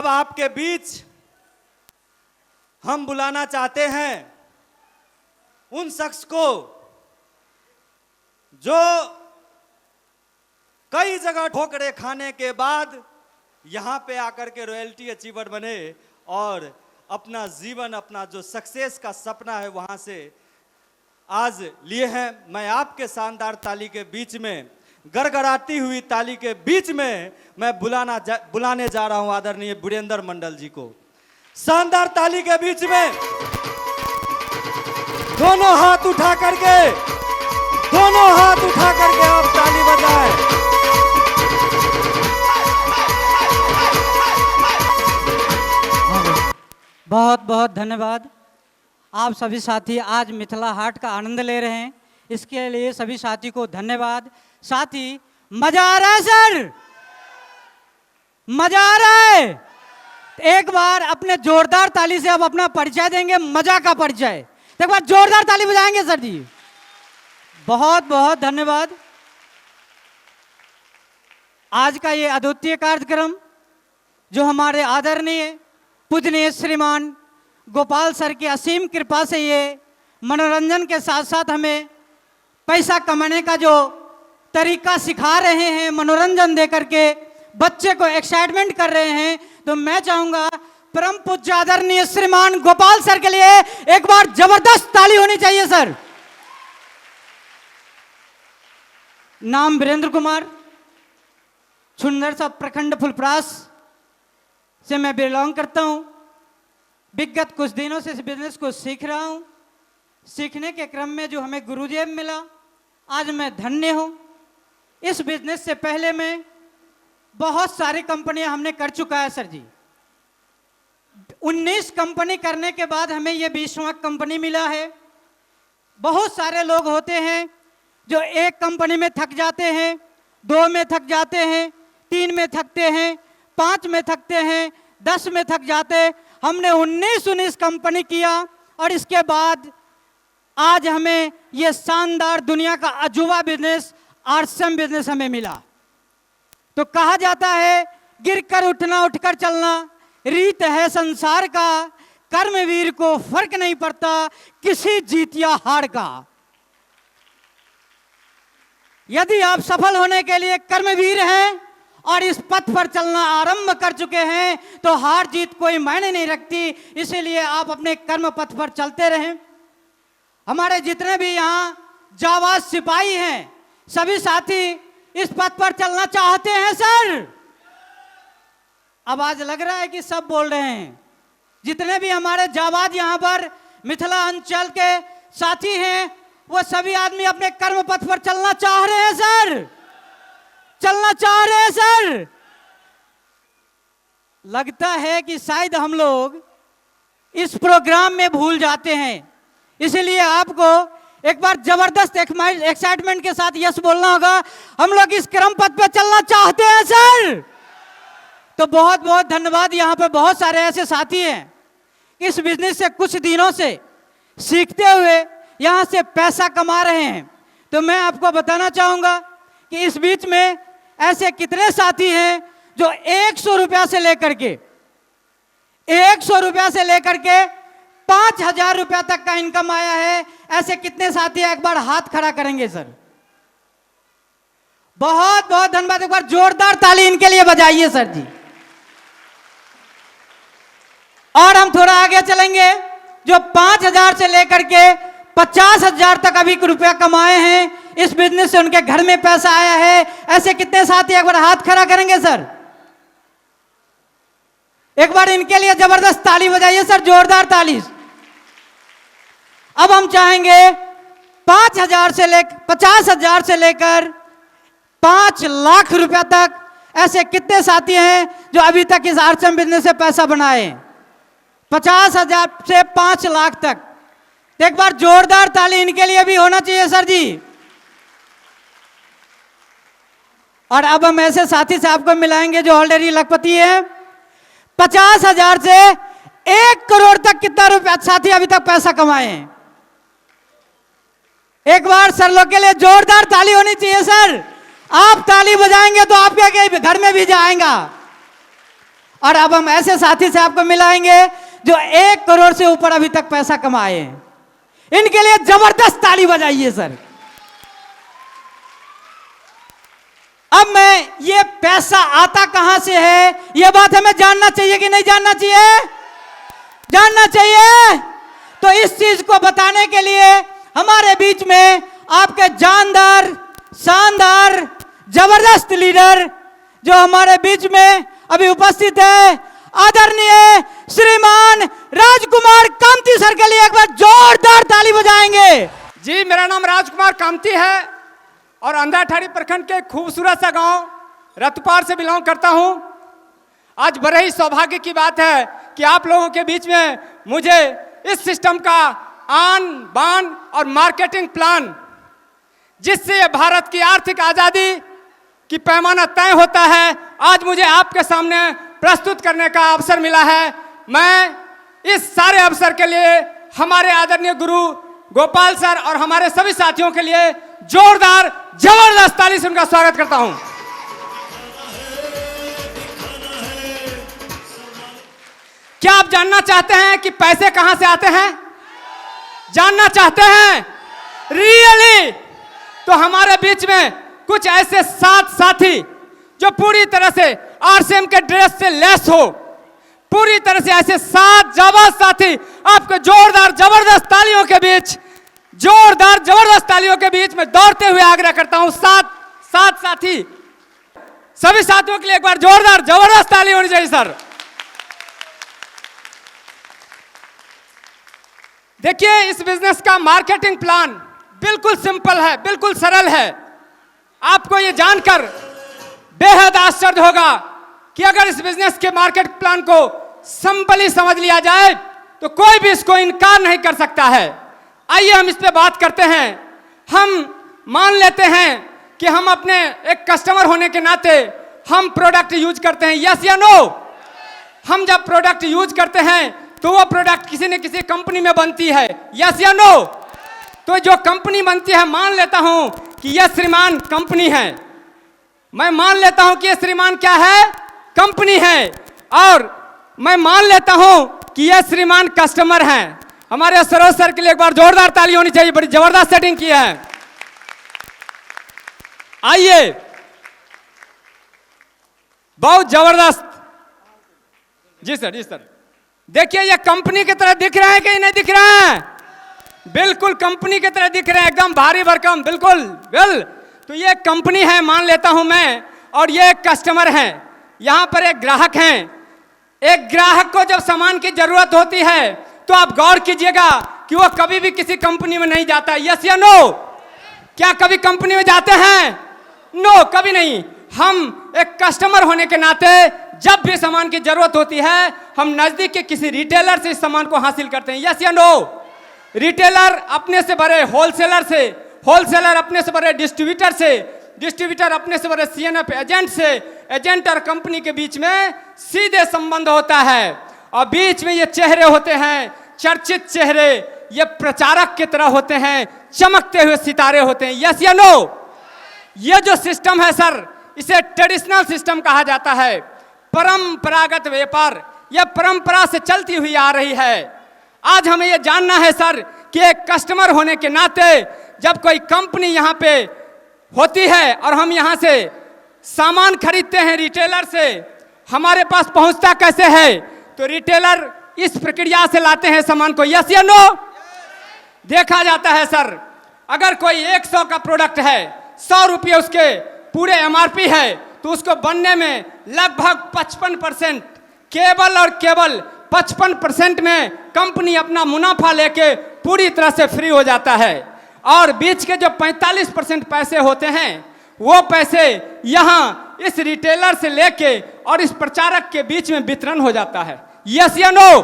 अब आपके बीच हम बुलाना चाहते हैं उन शख्स को जो कई जगह ठोकरे खाने के बाद यहां पे आकर के रॉयल्टी अचीवर बने और अपना जीवन, अपना जो सक्सेस का सपना है वहां से आज लिए हैं। मैं आपके शानदार ताली के बीच में, गड़गड़ाती हुई ताली के बीच में मैं बुलाने जा रहा हूं आदरणीय वीरेंद्र मंडल जी को। शानदार ताली के बीच में दोनों हाथ उठा करके आप ताली बजाएं। बहुत बहुत धन्यवाद। आप सभी साथी आज मिथिला हाट का आनंद ले रहे हैं, इसके लिए सभी साथी को धन्यवाद। साथ ही मजा आ रहा है सर, मजा आ रहा है। एक बार अपने जोरदार ताली से अब अपना परिचय देंगे, मजा का परिचय। एक बार जोरदार ताली बजाएंगे सर जी। बहुत बहुत धन्यवाद। आज का ये अद्वितीय कार्यक्रम जो हमारे आदरणीय पूजनीय श्रीमान गोपाल सर की असीम कृपा से ये मनोरंजन के साथ साथ हमें पैसा कमाने का जो तरीका सिखा रहे हैं, मनोरंजन दे करके बच्चे को एक्साइटमेंट कर रहे हैं, तो मैं चाहूंगा परम पूज्य आदरणीय श्रीमान गोपाल सर के लिए एक बार जबरदस्त ताली होनी चाहिए सर। नाम वीरेंद्र कुमार, छुंदरसा प्रखंड फुलपरास से मैं बिलोंग करता हूं। विगत कुछ दिनों से इस बिजनेस को सीख रहा हूं। सीखने के क्रम में जो हमें गुरुजी मिला, आज मैं धन्य हूं। इस बिजनेस से पहले मैं बहुत सारी कंपनियां हमने कर चुका है सर जी। 19 कंपनी करने के बाद हमें ये 20वां कंपनी मिला है। बहुत सारे लोग होते हैं जो एक कंपनी में थक जाते हैं, 2 में थक जाते हैं, 3 में थकते हैं, 5 में थकते हैं, 10 में थक जाते। हमने 19 कंपनी किया और इसके बाद आज हमें ये शानदार दुनिया का अजूबा बिजनेस आरसीएम बिजनेस हमें मिला। तो कहा जाता है गिरकर उठना उठकर चलना रीत है संसार का, कर्मवीर को फर्क नहीं पड़ता किसी जीत या हार का। यदि आप सफल होने के लिए कर्मवीर हैं और इस पथ पर चलना आरंभ कर चुके हैं तो हार जीत कोई मायने नहीं रखती। इसीलिए आप अपने कर्म पथ पर चलते रहें। हमारे जितने भी यहाँ जाबाज सिपाही हैं, सभी साथी इस पथ पर चलना चाहते हैं सर। आवाज लग रहा है कि सब बोल रहे हैं। जितने भी हमारे जाबाज यहाँ पर मिथिला अंचल के साथी हैं, वो सभी आदमी अपने कर्म पथ पर चलना चाह रहे हैं सर, चलना चाह रहे हैं सर। लगता है कि शायद हम लोग इस प्रोग्राम में भूल जाते हैं, इसलिए आपको एक बार जबरदस्त एक्साइटमेंट के साथ यस बोलना होगा। हम लोग इस क्रम पथ पर चलना चाहते हैं सर। तो बहुत बहुत धन्यवाद। यहाँ पे बहुत सारे ऐसे साथी हैं इस बिजनेस से कुछ दिनों से सीखते हुए यहाँ से पैसा कमा रहे हैं। तो मैं आपको बताना चाहूँगा कि इस बीच में ऐसे कितने साथी हैं जो 100 रुपया से लेकर के 5,000 रुपया तक का इनकम आया है। ऐसे कितने साथी हैं? एक बार हाथ खड़ा करेंगे सर। बहुत बहुत धन्यवाद। एक बार जोरदार ताली इनके लिए बजाइए सर जी। और हम थोड़ा आगे चलेंगे, जो 5,000 से लेकर के 50,000 तक अभी रुपया कमाए हैं इस बिजनेस से, उनके घर में पैसा आया है। ऐसे कितने साथी एक बार हाथ खड़ा करेंगे सर? एक बार इनके लिए जबरदस्त ताली बजाइए सर, जोरदार ताली। अब हम चाहेंगे 50,000 से लेकर 5 लाख रुपया तक ऐसे कितने साथी हैं जो अभी तक इस आरसीएम बिजनेस से पैसा बनाए? 50,000 से 5 लाख तक। एक बार जोरदार ताली इनके लिए भी होना चाहिए सर जी। और अब हम ऐसे साथी से आपको मिलाएंगे जो ऑलरेडी लखपति है। 50,000 से 1 करोड़ तक कितना रुपया साथी अभी तक पैसा कमाए हैं? एक बार सर लोग के लिए जोरदार ताली होनी चाहिए सर। आप ताली बजाएंगे तो आपके घर में भी जाएगा। और अब हम ऐसे साथी से आपको मिलाएंगे जो 1 करोड़ से ऊपर अभी तक पैसा कमाए हैं। इनके लिए जबरदस्त ताली बजाइए सर। अब मैं ये पैसा आता कहां से है, ये बात हमें जानना चाहिए कि नहीं जानना चाहिए? जानना चाहिए। तो इस चीज को बताने के लिए हमारे बीच में आपके जानदार, शानदार, जबरदस्त लीडर जो हमारे बीच में अभी उपस्थित है, आदरणीय श्रीमान राजकुमार कामती सर के लिए एक बार जोरदार ताली बजाएंगे। जी, मेरा नाम राजकुमार कामती है और अंधाठाड़ी प्रखंड के खूबसूरत सा गांव रतपार से बिलोंग करता हूं। आज बड़े ही सौभाग्य की बात है कि आप लोगों के बीच में मुझे इस सिस्टम का आन बान और मार्केटिंग प्लान, जिससे भारत की आर्थिक आज़ादी की पैमाना तय होता है, आज मुझे आपके सामने प्रस्तुत करने का अवसर मिला है। मैं इस सारे अवसर के लिए हमारे आदरणीय गुरु गोपाल सर और हमारे सभी साथियों के लिए जोरदार जबरदस्त ताली से उनका स्वागत करता हूं। क्या आप जानना चाहते हैं कि पैसे कहां से आते हैं? जानना चाहते हैं रियली? तो हमारे बीच में कुछ ऐसे 7 साथी जो पूरी तरह से आरसीएम के ड्रेस से लेस हो, पूरी तरह से ऐसे 7 जाबाज साथी आपके जोरदार जबरदस्त तालियों के बीच, जोरदार जबरदस्त तालियों के बीच में दौड़ते हुए आग्रह करता हूं। 7 साथी, सभी साथियों के लिए एक बार जोरदार जबरदस्त ताली होनी चाहिए सर। देखिए, इस बिजनेस का मार्केटिंग प्लान बिल्कुल सिंपल है, बिल्कुल सरल है। आपको यह जानकर बेहद आश्चर्य होगा कि अगर इस बिजनेस के मार्केट प्लान को सिंपली समझ लिया जाए तो कोई भी इसको इनकार नहीं कर सकता है। आइए हम इस पे बात करते हैं। हम मान लेते हैं कि हम अपने एक कस्टमर होने के नाते हम प्रोडक्ट यूज करते हैं, यस या नो? हम जब प्रोडक्ट यूज करते हैं तो वो प्रोडक्ट किसी न किसी कंपनी में बनती है, यस या नो? तो जो कंपनी बनती है, मान लेता हूं कि यह श्रीमान कंपनी है, मैं मान लेता हूं कि यह श्रीमान क्या है? कंपनी है, और मैं मान लेता हूं कि यह श्रीमान कस्टमर हैं। हमारे सरोज सर के लिए एक बार जोरदार ताली होनी चाहिए, बड़ी जबरदस्त सेटिंग की है। आइए, बहुत जबरदस्त। जी सर, जी सर। देखिए, ये कंपनी की तरह दिख रहे हैं कि नहीं दिख रहे हैं? बिल्कुल कंपनी की तरह दिख रहे हैं, एकदम भारी भरकम, बिल्कुल बिल। तो ये कंपनी है मान लेता हूं मैं, और ये एक कस्टमर है। यहां पर एक ग्राहक हैं। एक ग्राहक को जब सामान की जरूरत होती है तो आप गौर कीजिएगा कि वो कभी भी किसी कंपनी में नहीं जाता, यस या नो? क्या कभी कंपनी में जाते हैं? नो, कभी नहीं। हम एक कस्टमर होने के नाते जब भी सामान की जरूरत होती है, हम नजदीक के किसी रिटेलर से इस सामान को हासिल करते हैं, यस या नो? रिटेलर अपने से बड़े होलसेलर से, होलसेलर अपने से बड़े डिस्ट्रीब्यूटर से, डिस्ट्रीब्यूटर अपने से बड़े सीएनएफ एजेंट से, एजेंट और कंपनी के बीच में सीधे संबंध होता है। और बीच में ये चेहरे होते हैं, चर्चित चेहरे, ये प्रचारक की तरह होते हैं, चमकते हुए सितारे होते हैं, यस या नो? ये जो सिस्टम है सर, इसे ट्रेडिशनल सिस्टम कहा जाता है, परंपरागत व्यापार। यह परंपरा से चलती हुई आ रही है। आज हमें यह जानना है सर कि एक कस्टमर होने के नाते जब कोई कंपनी यहाँ पे होती है और हम यहाँ से सामान खरीदते हैं रिटेलर से, हमारे पास पहुँचता कैसे है? तो रिटेलर इस प्रक्रिया से लाते हैं सामान को, यस या नो? देखा जाता है सर, अगर कोई 100 का प्रोडक्ट है, 100 रुपये उसके पूरे एमआरपी है, तो उसको बनने में लगभग 55%, केवल और केवल 55% में कंपनी अपना मुनाफा लेके पूरी तरह से फ्री हो जाता है। और बीच के जो 45% पैसे होते हैं, वो पैसे यहाँ इस रिटेलर से लेके और इस प्रचारक के बीच में वितरण हो जाता है, यस या नो?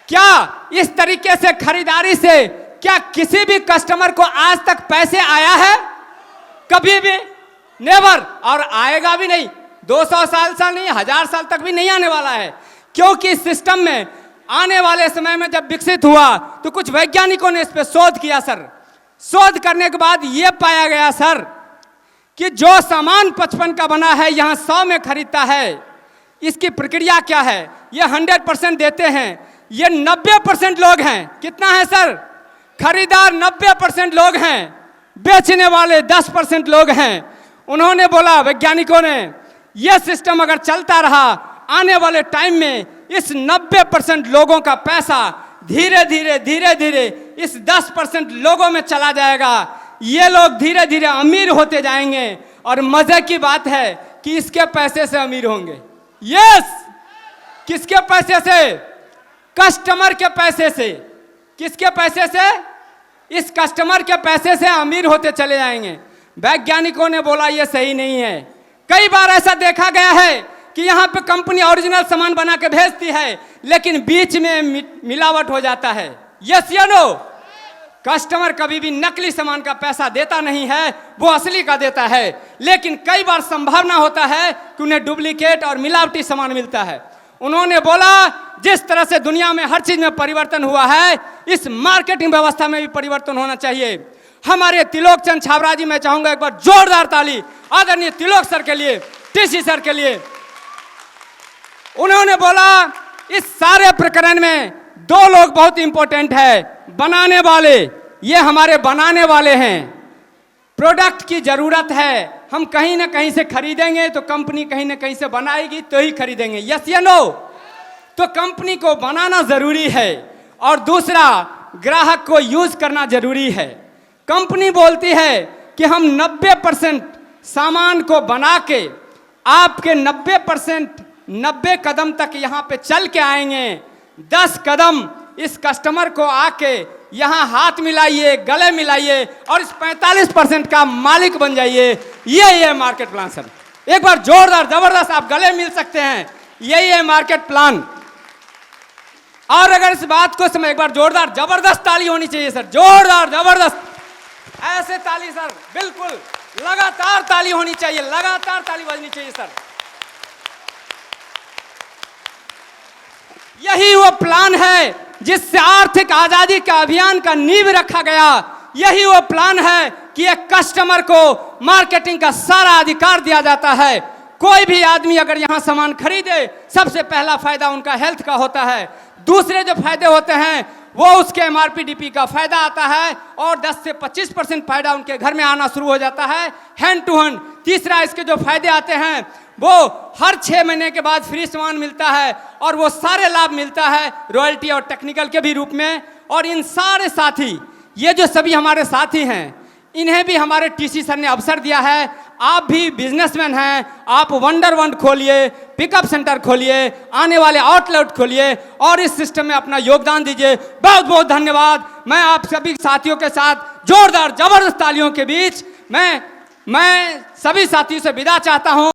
क्या इस तरीके से खरीदारी से क्या किसी भी कस्टमर को आज तक पैसे आया है? कभी भी नेवर, और आएगा भी नहीं। 200 साल नहीं, 1000 साल तक भी नहीं आने वाला है, क्योंकि इस सिस्टम में आने वाले समय में जब विकसित हुआ तो कुछ वैज्ञानिकों ने इस पर शोध किया सर। शोध करने के बाद यह पाया गया सर कि जो सामान 55 का बना है यहाँ 100 में खरीदता है, इसकी प्रक्रिया क्या है? ये 100% देते हैं, ये 90% लोग हैं। कितना है सर? खरीदार 90% लोग हैं, बेचने वाले 10% लोग हैं। उन्होंने बोला, वैज्ञानिकों ने, यह सिस्टम अगर चलता रहा आने वाले टाइम में इस 90% लोगों का पैसा धीरे धीरे इस 10% लोगों में चला जाएगा। ये लोग धीरे धीरे अमीर होते जाएंगे और मजे की बात है कि इसके पैसे से अमीर होंगे। यस, किसके पैसे से? कस्टमर के पैसे से। किसके पैसे से? इस कस्टमर के पैसे से अमीर होते चले जाएंगे। वैज्ञानिकों ने बोला यह सही नहीं है। कई बार ऐसा देखा गया है कि यहाँ पे कंपनी ओरिजिनल सामान बना के भेजती है, लेकिन बीच में मिलावट हो जाता है। यस या नो? कस्टमर कभी भी नकली सामान का पैसा देता नहीं है, वो असली का देता है। लेकिन कई बार संभावना होता है कि उन्हें डुप्लीकेट और मिलावटी सामान मिलता है। उन्होंने बोला जिस तरह से दुनिया में हर चीज में परिवर्तन हुआ है, इस मार्केटिंग व्यवस्था में भी परिवर्तन होना चाहिए। हमारे त्रिलोक चंद छाबड़ा जी, मैं चाहूंगा एक बार जोरदार ताली आदरणीय त्रिलोक सर के लिए, टीसी सर के लिए। उन्होंने बोला इस सारे प्रकरण में दो लोग बहुत इंपॉर्टेंट है, बनाने वाले। ये हमारे बनाने वाले हैं। प्रोडक्ट की जरूरत है, हम कहीं ना कहीं से खरीदेंगे तो कंपनी कहीं ना कहीं से बनाएगी तो ही खरीदेंगे। यस या नो? तो कंपनी को बनाना जरूरी है और दूसरा ग्राहक को यूज करना जरूरी है। कंपनी बोलती है कि हम 90% सामान को बना के आपके 90 कदम तक यहाँ पे चल के आएंगे। 10 कदम इस कस्टमर को आके यहाँ हाथ मिलाइए, गले मिलाइए और इस 45% का मालिक बन जाइए। ये मार्केट प्लान सर। एक बार जोरदार जबरदस्त आप गले मिल सकते हैं। यही है मार्केट प्लान। और अगर इस बात को समय एक बार जोरदार जबरदस्त ताली होनी चाहिए सर, जोरदार जबरदस्त ऐसे ताली सर, बिल्कुल लगातार ताली होनी चाहिए, लगातार ताली बजनी चाहिए सर। यही वो प्लान है जिससे आर्थिक आजादी का अभियान का नींव रखा गया। यही वो प्लान है कि एक कस्टमर को मार्केटिंग का सारा अधिकार दिया जाता है। कोई भी आदमी अगर यहां सामान खरीदे, सबसे पहला फायदा उनका हेल्थ का होता है। दूसरे जो फायदे होते हैं वो उसके MRP DP का फायदा आता है और 10 से 25% फायदा उनके घर में आना शुरू हो जाता है, हैंड टू हैंड। तीसरा इसके जो फायदे आते हैं वो हर 6 महीने के बाद फ्री सामान मिलता है और वो सारे लाभ मिलता है रॉयल्टी और टेक्निकल के भी रूप में। और इन सारे साथी, ये जो सभी हमारे साथी हैं, इन्हें भी हमारे टीसी सर ने अवसर दिया है। आप भी बिजनेसमैन हैं, आप वंडर वंड खोलिए, पिकअप सेंटर खोलिए, आने वाले आउटलेट खोलिए और इस सिस्टम में अपना योगदान दीजिए। बहुत बहुत धन्यवाद। मैं आप सभी साथियों के साथ जोरदार जबरदस्त तालियों के बीच मैं सभी साथियों से विदा चाहता हूं।